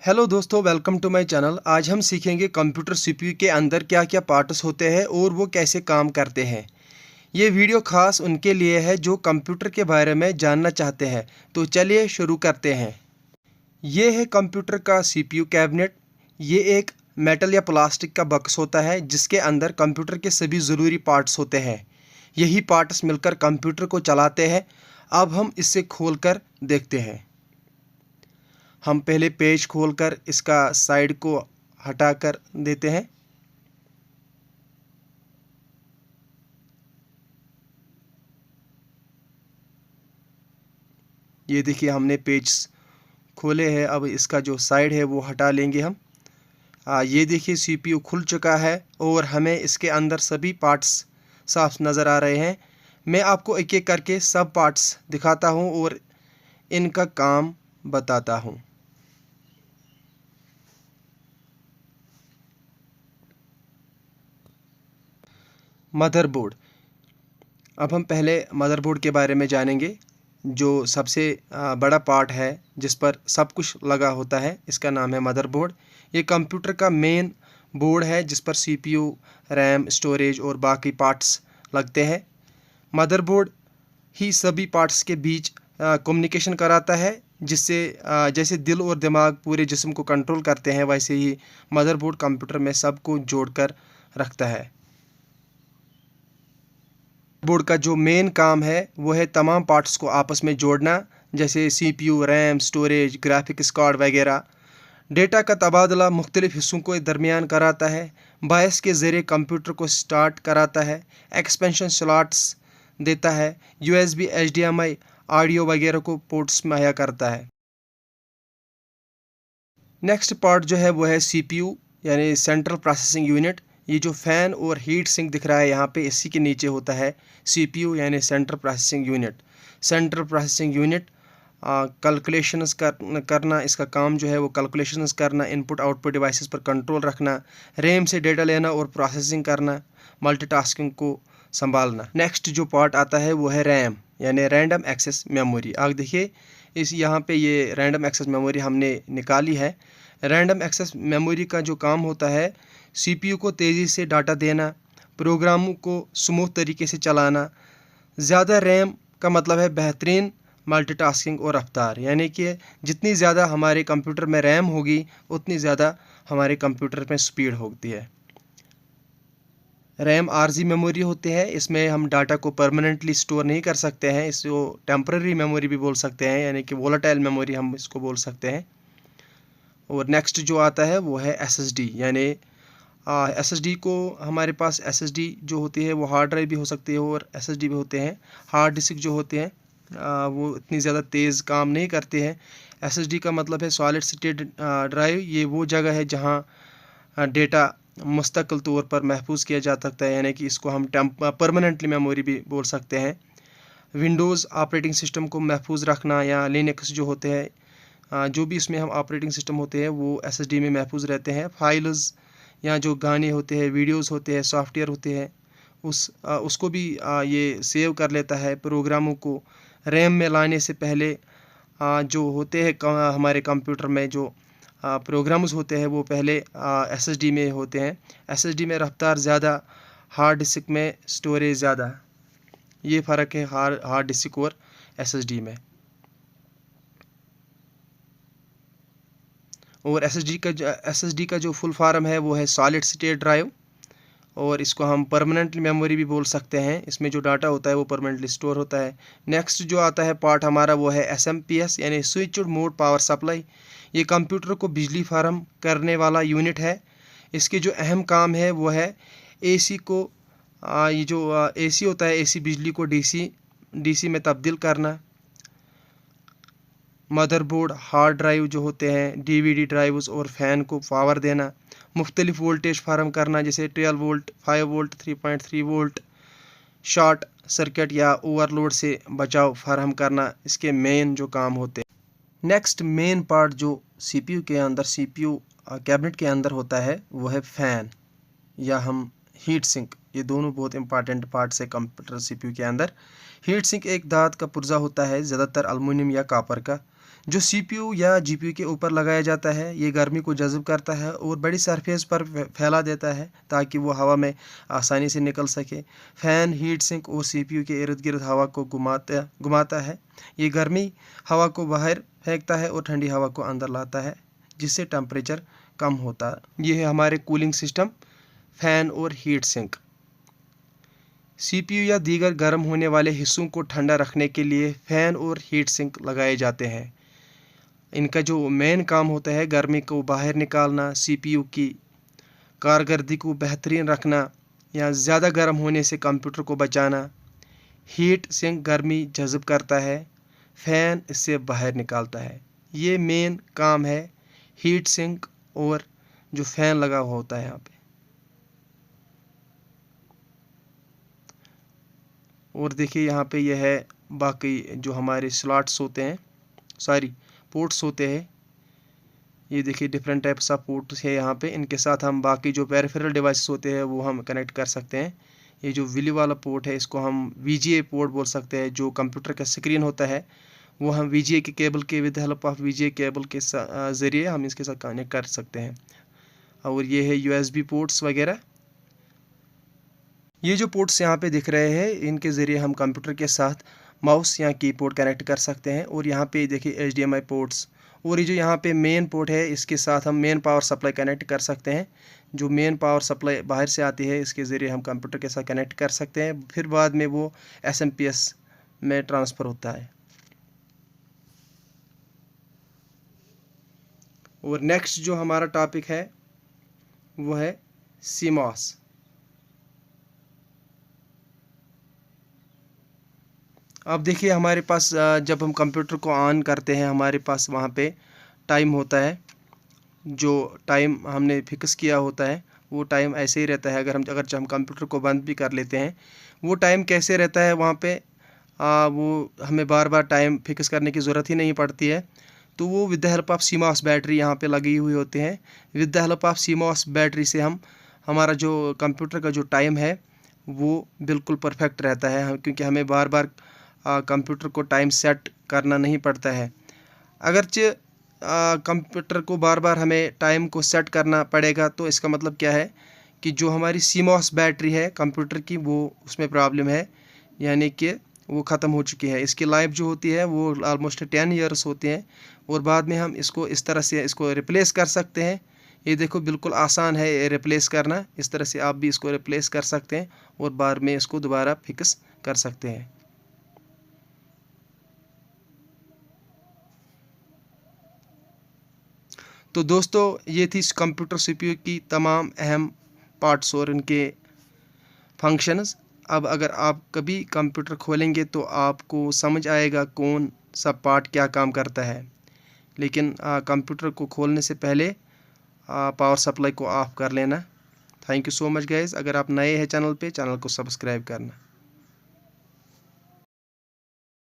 Hello दोस्तों, welcome to my channel. आज हम सीखेंगे कंप्यूटर सीपीयू के अंदर क्या क्या पार्ट्स होते हैं और वो कैसे काम करते हैं। ये वीडियो खास उनके लिए है जो कंप्यूटर के बारे में जानना चाहते हैं। तो चलिए शुरू करते हैं। ये है कंप्यूटर का सीपीयू कैबिनेट। ये एक मेटल या प्लास्टिक का बॉक्स होता है जिसके अंदर कंप्यूटर के सभी ज़रूरी पार्ट्स होते हैं। यही पार्ट्स मिलकर कंप्यूटर को चलाते हैं। अब हम इसे खोलकर देखते हैं। हम पहले पेज खोलकर इसका साइड को हटा कर देते हैं। ये देखिए, हमने पेज खोले हैं। अब इसका जो साइड है वो हटा लेंगे हम। ये देखिए, सीपीयू खुल चुका है और हमें इसके अंदर सभी पार्ट्स साफ नज़र आ रहे हैं। मैं आपको एक एक करके सब पार्ट्स दिखाता हूँ और इनका काम बताता हूँ। मदरबोर्ड। अब हम पहले मदरबोर्ड के बारे में जानेंगे, जो सबसे बड़ा पार्ट है जिस पर सब कुछ लगा होता है। इसका नाम है मदरबोर्ड। ये कंप्यूटर का मेन बोर्ड है जिस पर सीपीयू, रैम, स्टोरेज और बाकी पार्ट्स लगते हैं। मदरबोर्ड ही सभी पार्ट्स के बीच कम्युनिकेशन कराता है, जिससे जैसे दिल और दिमाग पूरे जिस्म को कंट्रोल करते हैं, वैसे ही मदरबोर्ड कंप्यूटर में सबको जोड़कर रखता है। बोर्ड का जो मेन काम है वो है तमाम पार्ट्स को आपस में जोड़ना, जैसे CPU, RAM, storage, graphics card वगैरह। डेटा का तबादला मुख्तलिफ हिस्सों के दरमियान कराता है। बायस के ज़रिए कंप्यूटर को स्टार्ट कराता है। एक्सपेंशन स्लॉट्स देता है। यूएसबी, एचडीएमआई, ऑडियो वगैरह को पोर्ट्स मुहैया करता है। नेक्स्ट पार्ट जो है वो है सीपीयू यानी सेंट्रल प्रोसेसिंग यूनिट। ये जो फ़ैन और हीट सिंक दिख रहा है यहाँ पे, इसी के नीचे होता है सीपीयू यानी central processing unit. Central processing unit calculations करना, इसका काम जो है वो कैलकुलेशंस करना, इनपुट आउटपुट डिवाइसेस पर कंट्रोल रखना, रैम से डेटा लेना और प्रोसेसिंग करना, मल्टीटास्किंग को संभालना। नेक्स्ट जो पार्ट आता है वो है रैम यानी रैंडम एक्सेस मेमोरी। आप देखिए, इस यहाँ पे ये रैंडम एक्सेस मेमोरी हमने निकाली है। रैंडम एक्सेस मेमोरी का जो काम होता है, सीपीयू को तेज़ी से डाटा देना, प्रोग्रामों को स्मूथ तरीके से चलाना। ज़्यादा रैम का मतलब है बेहतरीन मल्टीटास्किंग और रफ्तार, यानी कि जितनी ज़्यादा हमारे कंप्यूटर में रैम होगी उतनी ज़्यादा हमारे कंप्यूटर में स्पीड होती है। रैम आरजी मेमोरी होती है। इसमें हम डाटा को परमानेंटली स्टोर नहीं कर सकते हैं। इसको टेम्पररी मेमोरी भी बोल सकते हैं, यानी कि वोलेटाइल मेमोरी हम इसको बोल सकते हैं। और नेक्स्ट जो आता है वो है एसएसडी, यानी एसएसडी को हमारे पास एसएसडी जो होती है वो हार्ड ड्राइव भी हो सकती है और एसएसडी भी होते हैं। हार्ड डिस्क जो होते हैं वो इतनी ज़्यादा तेज़ काम नहीं करते हैं। एसएसडी का मतलब है सॉलिड स्टेट ड्राइव। ये वो जगह है जहाँ डेटा मुस्तकिल तौर पर महफूज किया जा सकता है, यानी कि इसको हम परमानेंटली मेमोरी भी बोल सकते हैं। विंडोज़ ऑपरेटिंग सिस्टम को महफूज रखना या लिनक्स जो होते हैं, जो भी इसमें हम ऑपरेटिंग सिस्टम होते हैं वो एसएसडी में महफूज रहते हैं। फाइल्स या जो गाने होते हैं, वीडियोस होते हैं, सॉफ्टवेयर होते हैं, उसको भी ये सेव कर लेता है। प्रोग्रामों को रैम में लाने से पहले जो होते हैं हमारे कंप्यूटर में जो प्रोग्राम्स होते हैं वो पहले एसएसडी में होते हैं। एसएसडी में रफ्तार ज़्यादा, हार्ड डिस्क में स्टोरेज ज़्यादा। ये फ़र्क है हार्ड डिस्क और एसएसडी में। और एसएसडी का जो फुल फॉर्म है वो है सॉलिड स्टेट ड्राइव, और इसको हम परमानेंटली मेमोरी भी बोल सकते हैं। इसमें जो डाटा होता है वो परमानेंटली स्टोर होता है। नेक्स्ट जो आता है पार्ट हमारा वो है एसएमपीएस यानी स्विच्ड मोड पावर सप्लाई। ये कंप्यूटर को बिजली फराहम करने वाला यूनिट है। इसके जो अहम काम है वो है एसी को ये जो एसी होता है, एसी बिजली को डीसी में तब्दील करना। मदरबोर्ड, हार्ड ड्राइव जो होते हैं, डीवीडी ड्राइव्स और फ़ैन को पावर देना। मुख्तलिफ वोल्टेज फार्म करना, जैसे 12 volt, 5 volt, 3.3 volt. Short circuit या ओवरलोड से बचाव फराहम करना इसके मेन जो काम होते हैं। नेक्स्ट मेन पार्ट जो सीपीयू के अंदर, सीपीयू कैबिनेट के अंदर होता है वो है फ़ैन या हम हीट सिंक। ये दोनों बहुत इंपॉर्टेंट पार्ट्स है कंप्यूटर सीपीयू के अंदर। हीट सिंक एक धात का पुर्जा होता है, ज़्यादातर एल्युमिनियम या कॉपर का, जो CPU या GPU के ऊपर लगाया जाता है ये गर्मी को जज़ब करता है और बड़ी सरफेस पर फैला देता है ताकि वो हवा में आसानी से निकल सके। फ़ैन हीट सिंक और CPU के इर्द गिर्द हवा को घुमाता है। ये गर्मी हवा को बाहर फेंकता है और ठंडी हवा को अंदर लाता है, जिससे टेम्परेचर कम होता है। ये है हमारे कूलिंग सिस्टम, फ़ैन और हीट सिंक। CPU या दीगर गर्म होने वाले हिस्सों को ठंडा रखने के लिए फ़ैन और हीट सिंक लगाए जाते हैं। इनका जो मेन काम होता है गर्मी को बाहर निकालना, CPU की कारकर्दगी को बेहतरीन रखना या ज़्यादा गर्म होने से कंप्यूटर को बचाना। हीट सिंक गर्मी जज़ब करता है, फ़ैन इससे बाहर निकालता है। ये मेन काम है हीट सिंक और जो फ़ैन लगा हुआ होता है यहाँ पे। और देखिए यहाँ पे यह है बाकी जो हमारे स्लॉट्स होते हैं, पोर्ट्स होते हैं। ये देखिए डिफरेंट टाइप्स ऑफ पोर्ट्स है यहाँ पे। इनके साथ हम बाकी जो पेरिफेरल डिवाइसेस होते हैं वो हम कनेक्ट कर सकते हैं। ये जो विली वाला पोर्ट है इसको हम VGA पोर्ट बोल सकते हैं। जो कंप्यूटर का स्क्रीन होता है वो हम VGA के केबल के with help of VGA cable के ज़रिए हम इसके साथ कनेक्ट कर सकते हैं। और ये है USB पोर्ट्स वगैरह। ये जो पोर्ट्स यहाँ पे दिख रहे हैं इनके ज़रिए हम कंप्यूटर के साथ माउस या कीबोर्ड कनेक्ट कर सकते हैं। और यहाँ पे देखिए HDMI पोर्ट्स, और ये जो यहाँ पे मेन पोर्ट है इसके साथ हम मेन पावर सप्लाई कनेक्ट कर सकते हैं। जो मेन पावर सप्लाई बाहर से आती है इसके ज़रिए हम कंप्यूटर के साथ कनेक्ट कर सकते हैं, फिर बाद में वो SMPS में ट्रांसफ़र होता है। और नेक्स्ट जो हमारा टॉपिक है वो है CMOS। अब देखिए हमारे पास जब हम कंप्यूटर को ऑन करते हैं हमारे पास वहाँ पे टाइम होता है। जो टाइम हमने फिक्स किया होता है वो टाइम ऐसे ही रहता है। अगर हम कंप्यूटर को बंद भी कर लेते हैं वो टाइम कैसे रहता है वहाँ पे, वो हमें बार बार टाइम फिक्स करने की ज़रूरत ही नहीं पड़ती है। तो वो with the help of CMOS battery यहाँ पे लगी हुई होती हैं। With the help of CMOS battery से हमारा जो कंप्यूटर का जो टाइम है वो बिल्कुल परफेक्ट रहता है, क्योंकि हमें बार बार कंप्यूटर को टाइम सेट करना नहीं पड़ता है। अगरचे कंप्यूटर को बार बार हमें टाइम को सेट करना पड़ेगा तो इसका मतलब क्या है कि जो हमारी CMOS बैटरी है कंप्यूटर की वो उसमें प्रॉब्लम है, यानी कि वो ख़त्म हो चुकी है। इसकी लाइफ जो होती है वो ऑलमोस्ट 10 ईयर्स होते हैं। और बाद में हम इसको इस तरह से इसको रिप्लेस कर सकते हैं। ये देखो बिल्कुल आसान है ये रिप्लेस करना। इस तरह से आप भी इसको रिप्लेस कर सकते हैं और बाद में इसको दोबारा फिक्स कर सकते हैं। तो दोस्तों ये थी कंप्यूटर CPU की तमाम अहम पार्ट्स और इनके फंक्शंस। अब अगर आप कभी कंप्यूटर खोलेंगे तो आपको समझ आएगा कौन सा पार्ट क्या काम करता है। लेकिन कंप्यूटर को खोलने से पहले पावर सप्लाई को ऑफ कर लेना। Thank you so much guys. अगर आप नए हैं चैनल पे, चैनल को सब्सक्राइब करना।